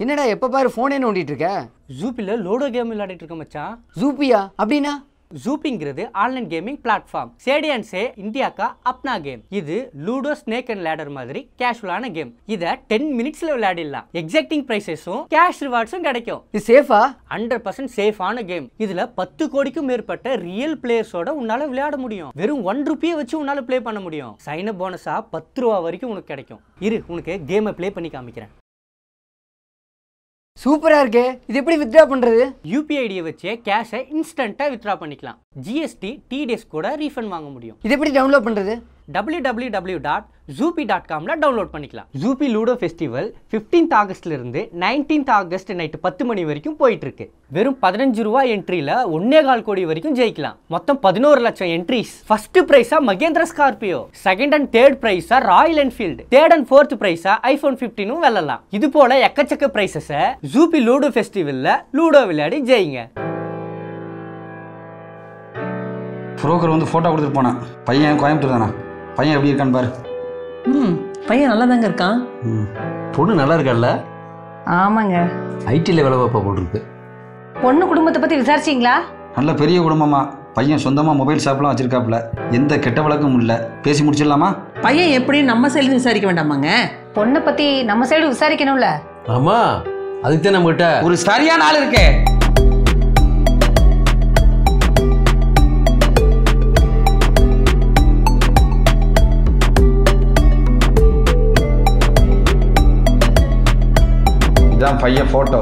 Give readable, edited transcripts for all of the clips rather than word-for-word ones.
என்னடா எப்ப பாரு போனே நோண்டிட்டு இருக்க? ஜூப்பில லூடோ கேம் விளையாடிட்டு இருக்க மச்சான். ஜூப்பியா அப்படின்னா? ஜூப்பிங்கிறது online gaming platform. Chedi and say India கா அப்னா கேம். இது லூடோ ஸ்னேக் அண்ட் லேடர் மாதிரி கேஷுவலான கேம். இத 10 மினிட்ஸ்ல விளையாடிடலாம். எக்ஸாக்டிங் பிரைசஸும் கேஷ் ரிவார்ட்ஸும் கிடைக்கும். இது சேஃபா? 100% சேஃபான கேம். இதுல 10 கோடிக்கும் மேற்பட்ட ரியல் பிளேயர்ஸோட உன்னால விளையாட முடியும். வெறும் 1 ரூபியை வச்சு உன்னால ப்ளே பண்ண முடியும். சைன் அப் போனஸா 10 ரூபா வரைக்கும் உனக்கு கிடைக்கும். இரு உனக்கு கேமை ப்ளே பண்ணி காமிக்கிறேன். சூப்பரா இருக்கே. இது எப்படி வித்ட்ரா பண்றது? யூபிஐ ஐடியை வச்சு கேஷை இன்ஸ்டன்ட்டா வித்ட்ரா பண்ணிக்கலாம். ஜிஎஸ்டி டிடிஎஸ் கூட ரீஃபண்ட் வாங்க முடியும். இது எப்படி டவுன்லோட் பண்றது? www.zoopy.com டவுன்லோட் பண்ணிக்கலாம். ஜூபி லூடோ ஃபெஸ்டிவல் 15th ஆகஸ்ட்ல இருந்து 19th ஆகஸ்ட் நைட் 10 மணி வரைக்கும் போயிட்டு இருக்கு. வெறும் 15 ரூபா என்ட்ரியில 1.25 கோடி வரைக்கும் ஜெயிக்கலாம். மொத்தம் 11 லட்சம் என்ட்ரிஸ். ஃபர்ஸ்ட் பிரைஸா Mahindra Scorpio, second and third பிரைஸா Royal Enfield, third and fourth பிரைஸா ஐபோன் 15 வெல்லலாம். இது போல எக்கச்சக்க பிரைசஸ ஜூபி லூடோ ஃபெஸ்டிவல்ல லூடோ விளையாடி ஜெயிங்க. புரோக்கர் வந்து ஃபோட்டோ கொடுத்துட்டு போனேன். பையன் கோயம்புத்தூர் தானே. பையன் எப்படி இருக்கான்னு பாரு. பையன் நல்லா தாங்க இருக்கான். பொண்ணு நல்லா இருக்கால்ல? ஆமாங்க. ஐடியில் வேலை பார்ப்பா போட்டிருக்கு. பொண்ணு குடும்பத்தை பற்றி விசாரிச்சிங்களா? நல்ல பெரிய குடும்பமா. பையன் சொந்தமாக மொபைல் ஷாப்லாம் வச்சிருக்காப்புல. எந்த கெட்ட வழக்கமும் இல்லை. பேசி முடிச்சிடலாமா? பையன் எப்படி நம்ம சைடு விசாரிக்க வேண்டாமாங்க? பொண்ணை பற்றி நம்ம சைடு விசாரிக்கணும்ல. ஆமா, அதுக்கு தான் நம்மகிட்ட ஒரு சரியான ஆள் இருக்கே. இதான் பையன் ஃபோட்டோ.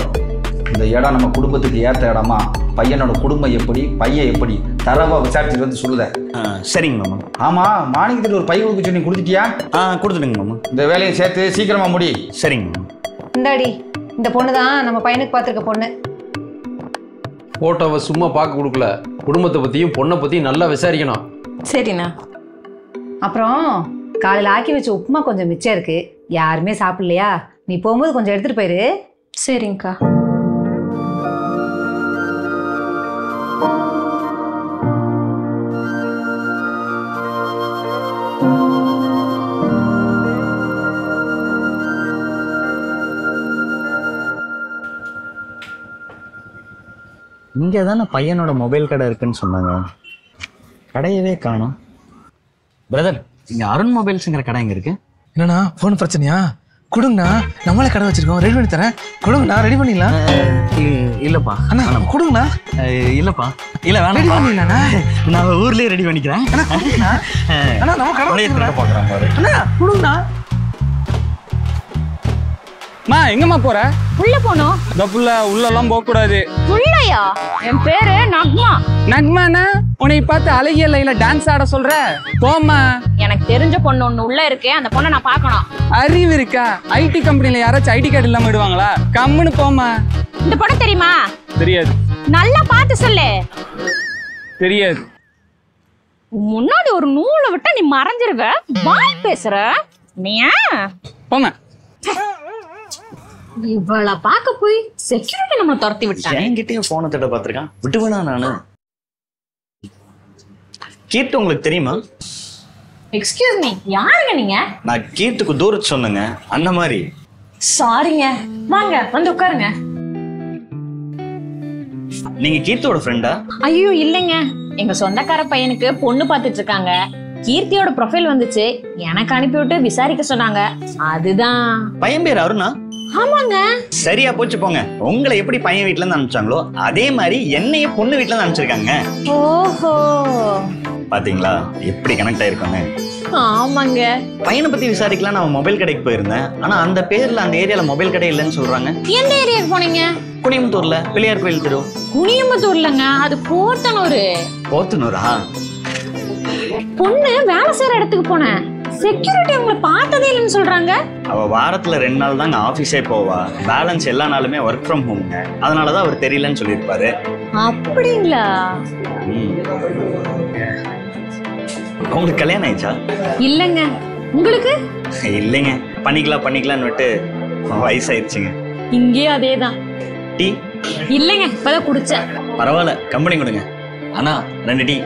இந்த இடம் நம்ம குடும்பத்துக்கு ஏற்ற இடமா? பையனோட குடும்பம் எப்படி, பையன் எப்படி, தரவா விசாரிச்சுட்டு வந்து சொல்லுதேன். சரிங்க மாமா. ஆமாம், மாணிக்கத்தில் ஒரு பை கொடுக்க சொன்னி கொடுத்துட்டியா? கொடுத்துடுங்க மாமா. இந்த வேலையை சேர்த்து சீக்கிரமா முடி. சரிங்க மாமா. இந்தாடி, இந்த பொண்ணு தான் நம்ம பையனுக்கு பார்த்துருக்க பொண்ணு. ஃபோட்டோவை சும்மா பார்க்க கொடுக்கல, குடும்பத்தை பற்றியும் பொண்ணை பற்றியும் நல்லா விசாரிக்கணும். சரிண்ணா. அப்புறம் காலையில் ஆக்கி வச்ச உப்புமா கொஞ்சம் மிச்சம் இருக்கு, யாருமே சாப்பிடலையா? நீ போகும்போது கொஞ்சம் எடுத்துட்டு போயிரு. சரிங்கக்கா. இங்கே தானே பையனோட மொபைல் கடை இருக்குன்னு சொன்னாங்க. கடையவே காணோம். பிரதர், இங்கே அருண் மொபைல்ஸுங்கிற கடை எங்கே இருக்கு? என்னண்ணா ஃபோன் பிரச்சனையா? கொடுங்கண்ணா, நம்மளே கடை வச்சிருக்கோம், ரெடி பண்ணி தரேன். கொடுங்கண்ணா, ரெடி பண்ணிடலாம். இல்லைப்பா அண்ணா கொடுங்கண்ணா. இல்லைப்பா, இல்லை வேணாம், ரெடி பண்ணிடலாண்ணா. நான் ஊர்லேயே ரெடி பண்ணிக்கிறேன். அண்ணா நம்ம கடை பார்க்குறேன் பாரு. அண்ணா கொடுங்கண்ணா. மா எங்கம்மா போற? உள்ள போனோம். இந்த புள்ள உள்ளெல்லாம் போக கூடாது. உள்ளயா? என் பேரு நக்மா. நக்மானா உன்னை பார்த்து அழகிய லைல டான்ஸ் ஆட சொல்ற? போம்மா. எனக்கு தெரிஞ்ச பொண்ணு ஒண்ணு உள்ள இருக்கே, அந்த பொண்ணை நான் பார்க்கணும். அறிவு இருக்கா? ஐடி கம்பெனில யாராச்சும் ஐடி கார்டு இல்லாம விடுவாங்களா? கம்முன்னு போம்மா. இந்த பொண்ணு தெரியுமா? தெரியாது. நல்லா பார்த்து சொல்லு. தெரியாது. முன்னாடி ஒரு நூலை விட்டா நீ மறைஞ்சிருவ. வாய் பேசுற நீ. போம்மா. இவளை பார்க்க போய் செக்யூரிட்டி நம்மளை துரத்தி விட்டாங்க. என்கிட்டயும் போனை திட்ட பார்த்துருக்கான். விட்டுவேனா நானு? கீர்த்து உங்களுக்கு தெரியுமா? எக்ஸ்கியூஸ் மீ, யாருங்க நீங்க? நான் கீர்த்துக்கு தூரத்து சொன்னேங்க, அந்த மாதிரி. சாரிங்க, வாங்க வந்து உட்காருங்க. நீங்க கீர்த்தியோட ஃப்ரெண்டா? ஐயோ இல்லைங்க, எங்க சொந்தக்கார பையனுக்கு பொண்ணு பார்த்துட்டு இருக்காங்க. கீர்த்தியோட ப்ரொஃபைல் வந்துச்சு, எனக்கு அனுப்பிவிட்டு விசாரிக்க சொன்னாங்க. அதுதான். பையன் பேர் அருணா? ஆமாங்க. சரியா போச்சு போங்க. உங்களை எப்படி பையன் வீட்டுல இருந்து அனுப்பிச்சாங்களோ அதே மாதிரி என்னைய பொண்ணு வீட்டுல இருந்து அனுப்பிச்சிருக்காங்க. ஓஹோ, பாத்தீங்களா எப்படி கனெக்ட் ஆயிருக்காங்க. ஆமாங்க. பையனை பத்தி விசாரிக்கலாம் நான் மொபைல் கடைக்கு போயிருந்தேன். ஆனா அந்த பேர்ல அந்த ஏரியால மொபைல் கடை இல்லைன்னு சொல்றாங்க. எந்த ஏரியாக்கு போனீங்க? குனியம்புத்தூர்ல பிள்ளையார் கோயில் தெரு. குனியம்புத்தூர்லங்க, அது போத்தனூரு. போத்தனூரா? பொண்ணு வேலை செய்யற இடத்துக்கு போனேன். செக்யூரிட்டி உங்களை பார்த்ததே இல்லைன்னு சொல்றாங்க. அவ வாரத்துல 2 நாள் தாங்க ஆபீஸே போவா. பேலன்ஸ் எல்லா நாளுமே ஒர்க் ஃப்ரம் ஹோம்ங்க. அதனாலதான் அவர் தெரியலன்னு சொல்லியிருப்பாரு. அப்படிங்களா? உங்களுக்கு கல்யாணம் ஆயிடுச்சா? இல்லைங்க. உங்களுக்கு? இல்லைங்க, பண்ணிக்கலாம்னு விட்டு வயசாயிருச்சுங்க. இங்கேயும் அதேதான். டீ? இல்லைங்க, இப்பதான் குடிச்சேன். பரவாயில்ல, கம்பெனி கொடுங்க. அண்ணா 2 டீ.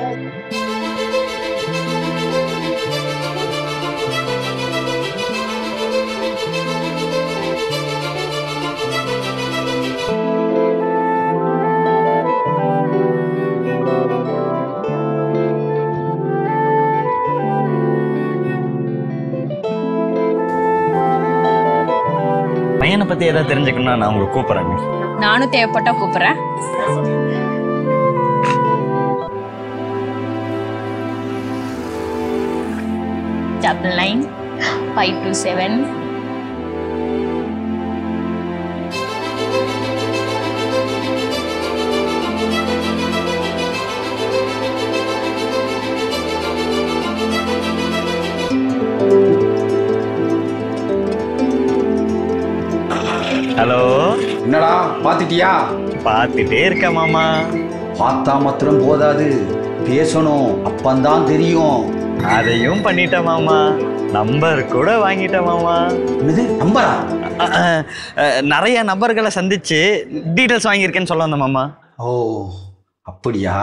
பையனை பத்தி ஏதாவது தெரிஞ்சுக்கணும்னா நான் உங்களை கூப்பிடுறேங்க. நானும் தேவைப்பட்டா கூப்பிடுறேன். டபுள் 9 527. ஹலோ. என்னடா பார்த்துட்டியா? பார்த்துட்டே இருக்க மாமா. பார்த்தா மாத்திரம் போதாது, பேசணும், அப்பந்தான் தெரியும். அதையும் பண்ணிட்ட மாமா. நம்பர் கூட வாங்கிட்ட மாமா. என்னது நம்பரா? நிறைய நபர்களை சந்திச்சு டீட்டெயில்ஸ் வாங்கியிருக்கேன்னு சொல்ல வந்தேன் மாமா. ஓ அப்படியா?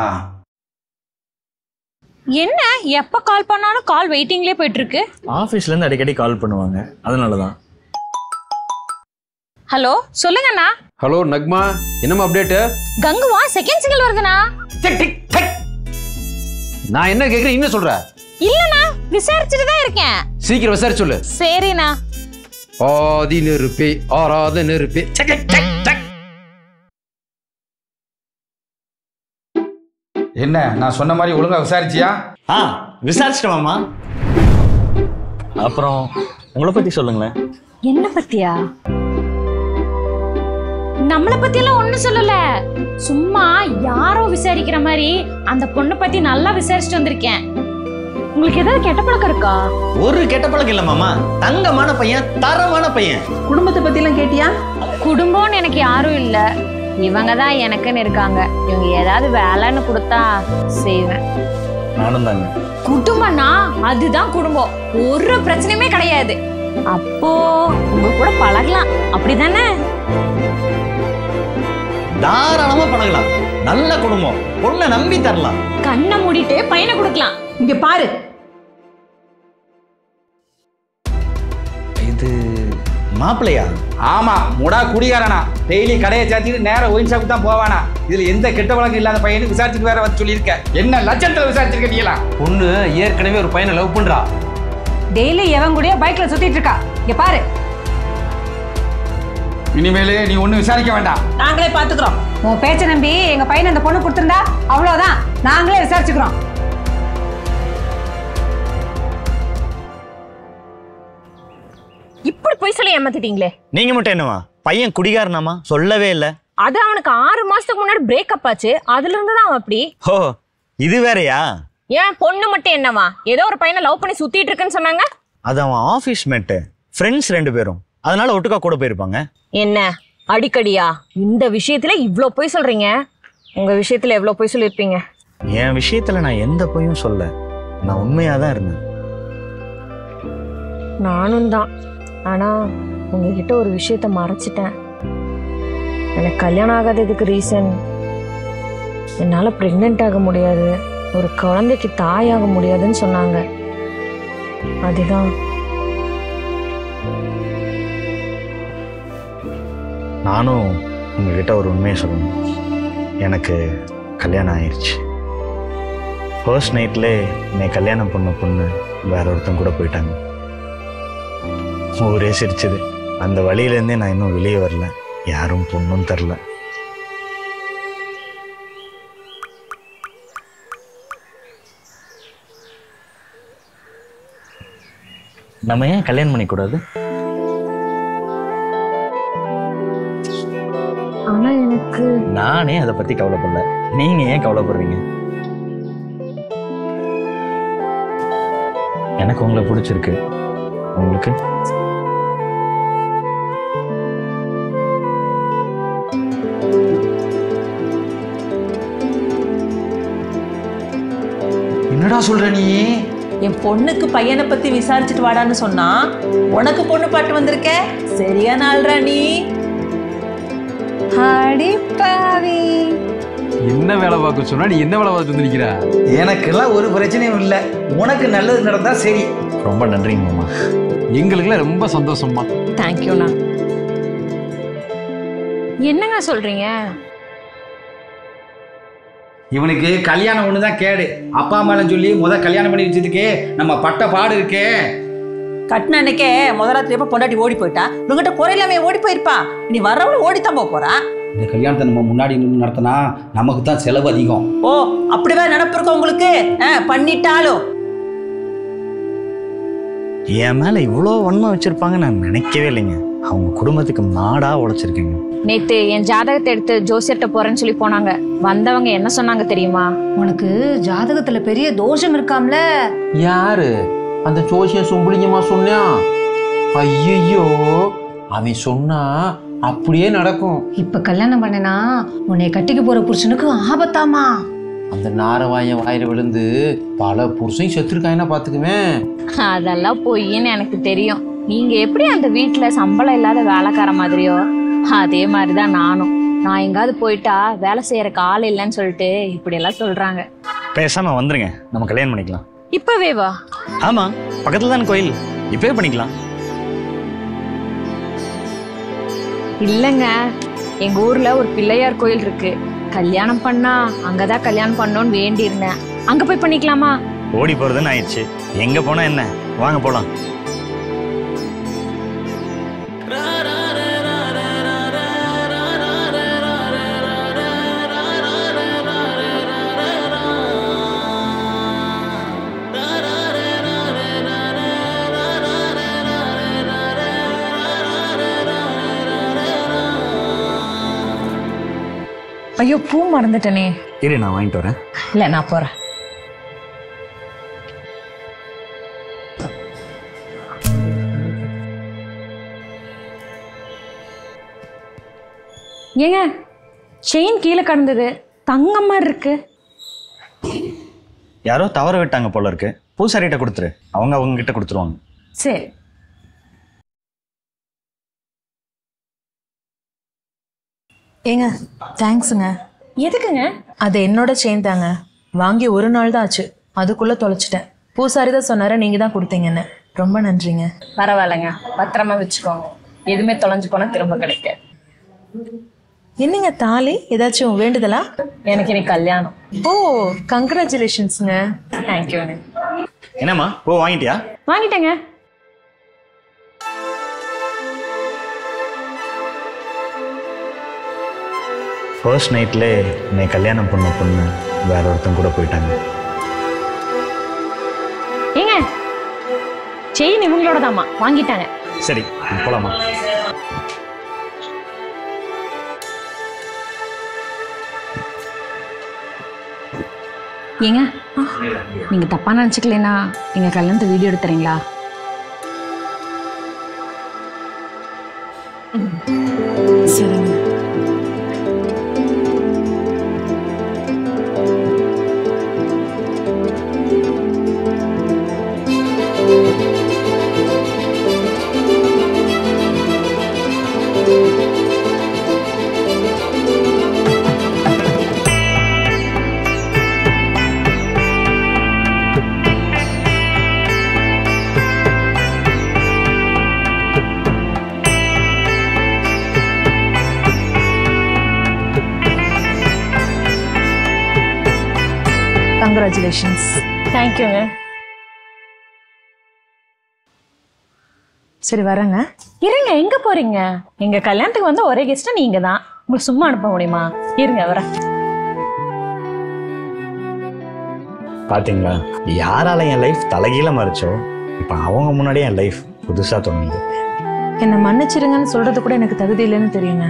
என்ன எப்ப கால் பண்ணாலும் கால் வெயிட்டிங்லயே போயிட்டு இருக்கு? ஆஃபீஸ்ல இருந்து அடிக்கடி கால் பண்ணுவாங்க, அதனாலதான். ஹலோ சொல்லுங்கண்ணா. ஹலோ நக்மா, என்னம்மா அப்டேட்? கங்குவா செகண்ட் சிங்கிள் வருதுண்ணா. நான் என்ன கேக்குறேன், என்ன சொல்ற? இல்லண்ணா, விசாரிச்சுட்டு தான் இருக்கேன். சீக்கிரம் விசாரிச்சு சொல்லு. சரிண்ணா. ஆதி நெருப்பே ஆராத நெருப்பே. என்ன நான் சொன்ன மாதிரி ஒழுங்கா விசாரிச்சியா? விசாரிச்சிட்டேன் மாமா. அப்புறம் உங்களை பத்தி சொல்லுங்களேன். என்ன பத்தியா? நம்மள பத்தி எல்லாம் ஒண்ணும் சொல்லல. சும்மா யாரோ விசாரிக்கிற மாதிரி அந்த பொண்ணை பத்தி நல்லா விசாரிச்சுட்டு வந்திருக்கேன். உங்களுக்கு ஏதாவது கெட்ட பழக்கம் இருக்கா? ஒரு கெட்ட பழக்கம் இல்ல மாமா. தங்கமான பையன், தரமான பையன். குடும்பத்தை பத்தி எல்லாம் கேட்டியா? குடும்பம்னு எனக்கு யாரும் இல்ல. இவங்க தான் எனக்குன்னு இருக்காங்க. இவங்க ஏதாவது வேலைன்னு கொடுத்தா செய்வேன். நானும் தாங்க. குடும்பம்னா அதுதான் குடும்பம். ஒரு பிரச்சனையுமே கிடையாது. அப்போ உங்க கூட பழகலாம், அப்படிதானே? தாராளமா பழகலாம். நல்ல குடும்பம், பொண்ணை நம்பி தரலாம். கண்ணை மூடிட்டு பையனை கொடுக்கலாம். இங்க பாரு. இது மாப்பிள்ளையா? ஆமா, முடா குடிகாரனா. டெய்லி கடையை சாத்திட்டு நேரம் ஒயின் ஷாப்புக்கு தான் போவானா. இதுல எந்த கெட்ட வழக்கம் இல்லாத பையனுக்கு விசாரிச்சுட்டு வேற வந்து சொல்லியிருக்க. என்ன லட்சத்துல விசாரிச்சிருக்கீங்களா? பொண்ணு ஏற்கனவே ஒரு பையனை லவ் பண்றா. டெய்லி எவன் கூடயே பைக்ல சுத்திட்டு இருக்கா. இங்க பாரு. இனிமேலே நீ ஒண்ணு விசாரிக்க வேண்டாம், நாங்களே பாத்துக்கிறோம். உன் பேச்ச நம்பி எங்க பையனை அந்த பொண்ணு கொடுத்திருந்தா அவ்வளவுதான், நாங்களே விசாரிச்சுக்கிறோம். இப்படி போய் சொல்லி ஏமாத்திட்டீங்களே. நீங்க மட்டும் என்னவா? பையன் குடிகாரனாமா? சொல்லவே இல்ல. அது அவனுக்கு 6 மாசத்துக்கு முன்னாடி பிரேக்கப் ஆச்சு. அதுல இருந்து தான் அவன் அப்படி. ஓ, இது வேறயா? ஏன் பொண்ணு மட்டும் என்னவா? ஏதோ ஒரு பையனை லவ் பண்ணி சுத்திட்டு இருக்குன்னு சொன்னாங்க. அது அவன் ஆபீஸ் மேட், ஃப்ரெண்ட்ஸ் 2 பேரும். அதனால ஒட்டுக்கா கூட போயிருப்பாங்க. என்ன அடிக்கடியா? இந்த விஷயத்துல இவ்ளோ போய் சொல்றீங்க. உங்க விஷயத்துல எவ்வளவு போய் சொல்லிருப்பீங்க? என் விஷயத்துல நான் எந்த பொய்யும் சொல்ல. நான் உண்மையாதான் இருந்தேன். நானும் தான். ஆனா உங்ககிட்ட ஒரு விஷயத்த மறைச்சிட்டேன். எனக்கு கல்யாணம் ஆகாததுக்கு ரீசன், என்னால பிரெக்னென்ட் ஆக முடியாது, ஒரு குழந்தைக்கு தாயாக முடியாதுன்னு சொன்னாங்க. அதுதான். நானும் உங்ககிட்ட ஒரு உண்மையை சொல்லணும். எனக்கு கல்யாணம் ஆயிடுச்சு. ஃபர்ஸ்ட் நைட்ல என்னை கல்யாணம் பண்ண பொண்ணு வேற ஒருத்தன் கூட போயிட்டாங்க. ஊரே சிரிச்சது. அந்த வழியிலேருந்தே நான் இன்னும் வெளியே வரல. யாரும் பொண்ணும் தரல. நம்ம ஏன் கல்யாணம் பண்ணிக்கூடாது? ஆனா எனக்கு நானே அதை பத்தி கவலைப்படல. நீங்க ஏன் கவலைப்படுறீங்க? எனக்கு உங்களை பிடிச்சிருக்கு. உங்களுக்கு? என்னடா சொல்ற நீ? என் பொண்ணுக்கு பையனை பத்தி விசாரிச்சுட்டு வாடான்னு சொன்னா உனக்கு பொண்ணு பாட்டு வந்திருக்க. சரியா நாள்ரா நீ. அடிப்பாவி. என்ன வேலை பார்க்க சொன்னா நீ என்ன வேலை பார்த்து வந்து நிக்கிற? எனக்கெல்லாம் ஒரு பிரச்சனையும் இல்லை. உனக்கு நல்லது நடந்தா சரி. ரொம்ப நன்றிங்க மாமா. எங்களுக்குலாம் ரொம்ப சந்தோஷமா. தேங்க்யூண்ணா. என்னங்க சொல்றீங்க? இவனுக்கு கல்யாணம் ஒண்ணுதான் கேடு. அப்பா அம்மாலாம் சொல்லி கல்யாணம் பண்ணி வச்சதுக்கு நம்ம பட்ட பாடு இருக்கே. கட்டின அன்னைக்கே முதலாத்திரி எப்ப பொண்டாட்டி ஓடி போயிட்டா உங்ககிட்ட குறையிலாமே ஓடி போயிருப்பா. நீ வர்றவளு ஓடித்தான் போறா. இந்த கல்யாணத்தை நம்ம முன்னாடி நின்று நடத்தினா நமக்கு தான் செலவு அதிகம். ஓ அப்படிதான் நினப்பு இருக்கும் உங்களுக்கு. பண்ணிட்டாலும் என் மேல இவ்வளோ வன்மம் வச்சிருப்பாங்க நான் நினைக்கவே இல்லைங்க. அவங்க குடும்பத்துக்கு நாடா உழைச்சிருக்கீங்க. நேத்து என் ஜாதகத்தை எடுத்து ஜோசியர்கிட்ட போறேன்னு சொல்லி போனாங்க. வந்தவங்க என்ன சொன்னாங்க தெரியுமா? உனக்கு ஜாதகத்துல பெரிய தோஷம் இருக்காம்ல. யாரு அந்த ஜோசியம் சும்புலிங்கம்மா சொன்னான்? ஐயோ அவன் சொன்னா அப்படியே நடக்கும். இப்ப கல்யாணம் பண்ணனா உன்னை கட்டிக்க போற புருஷனுக்கு ஆபத்தாமா. அந்த நாரவாய வாயில விழுந்து பல புருஷன் செத்துருக்காங்கன்னா பாத்துக்குவேன். அதெல்லாம் பொய்ன்னு எனக்கு தெரியும். நீங்க எப்படி அந்த வீட்டுல சம்பளம் இல்லாத வேலைக்கார மாதிரியோ அதே மாதிரிதான் நானும். நான் எங்காவது போயிட்டா வேலை செய்யறக்கு ஆள் இல்லைன்னு சொல்லிட்டு இப்படி எல்லாம் சொல்றாங்க. பேசாம வந்துருங்க, நம்ம கல்யாணம் பண்ணிக்கலாம். இப்பவே வா. ஆமா, பக்கத்துல தான் கோயில், இப்பவே பண்ணிக்கலாம். இல்லங்க, எங்க ஊர்ல ஒரு பிள்ளையார் கோயில் இருக்கு. கல்யாணம் பண்ணா அங்கதான் கல்யாணம் பண்ணணும்னு வேண்டி இருந்தேன். அங்க போய் பண்ணிக்கலாமா? ஓடி போறதுன்னு ஆயிடுச்சு, எங்க போனா என்ன, வாங்க போலாம். ஐயோ, பூ மறந்துட்டனே. இரு, நான் வாங்கிட்டு வரேன். இல்ல, நான் போறேன். ஏங்க, செயின் கீழே கடந்தது, தங்கம் மாதிரி இருக்கு. யாரோ தவற விட்டாங்க போல இருக்கு. பூசாரிட்ட கொடுத்துரு, அவங்க கிட்ட கொடுத்துருவாங்க. சரி. ஏங்க தேங்க்ஸுங்க. எதுக்குங்க? அது என்னோட செயின் தாங்க. வாங்கி ஒரு நாள் தான் ஆச்சு, அதுக்குள்ள தொலைச்சிட்டேன். பூசாரி தான் சொன்னாரு நீங்க தான் கொடுத்தீங்கன்னு. ரொம்ப நன்றிங்க. பரவாயில்லைங்க, பத்திரமா வச்சுக்கோங்க. எதுவுமே தொலைஞ்சு போனா திரும்ப கிடைக்க. என்னங்க தாலி ஏதாச்சும் வேண்டுதலா? எனக்கு இன்னைக்கு கல்யாணம். ஓ, கங்க்ராச்சுலேஷன்ஸுங்க. தேங்க்யூங்க. என்னம்மா, பூ வாங்கிட்டியா? வாங்கிட்டேங்க. ஃபர்ஸ்ட் நைட்ல என்னை கல்யாணம் பண்ண பொண்ணு வேற ஒருத்தன் கூட போயிட்டாங்க. ஏங்க, செயின் இவங்களோட தாமா, வாங்கிட்டாங்க. சரி, போலாமா? ஏங்க, நீங்க தப்பா நினைச்சுக்கலனா எங்க கல்யாணத்தை வீடியோ எடுத்துறீங்களா? சரிங்க. கங்க்ராச்சுலேஷன்ஸ். தேங்க்யூங்க. சரி வரேங்க. இருங்க, எங்க போறீங்க? எங்க கல்யாணத்துக்கு வந்து ஒரே கெஸ்ட் நீங்க தான். உங்களுக்கு சும்மா அனுப்ப முடியுமா? இருங்க, வரேன். பாத்தீங்களா, யாரால என் லைஃப் தலைகீழ மாறிச்சோ இப்ப அவங்க முன்னாடியே என் லைஃப் புதுசா தோணுது. என்னை மன்னிச்சிருங்கன்னு சொல்றது கூட எனக்கு தகுதி இல்லைன்னு தெரியுங்க.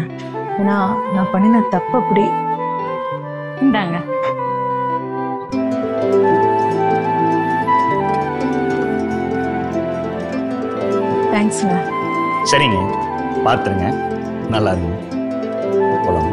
ஏன்னா நான் பண்ணின தப்பு அப்படி. இந்தாங்க. தேங்க்ஸ்ங்க. சரிங்க, பாத்துருங்க, நல்லா இருங்க, போலாம்.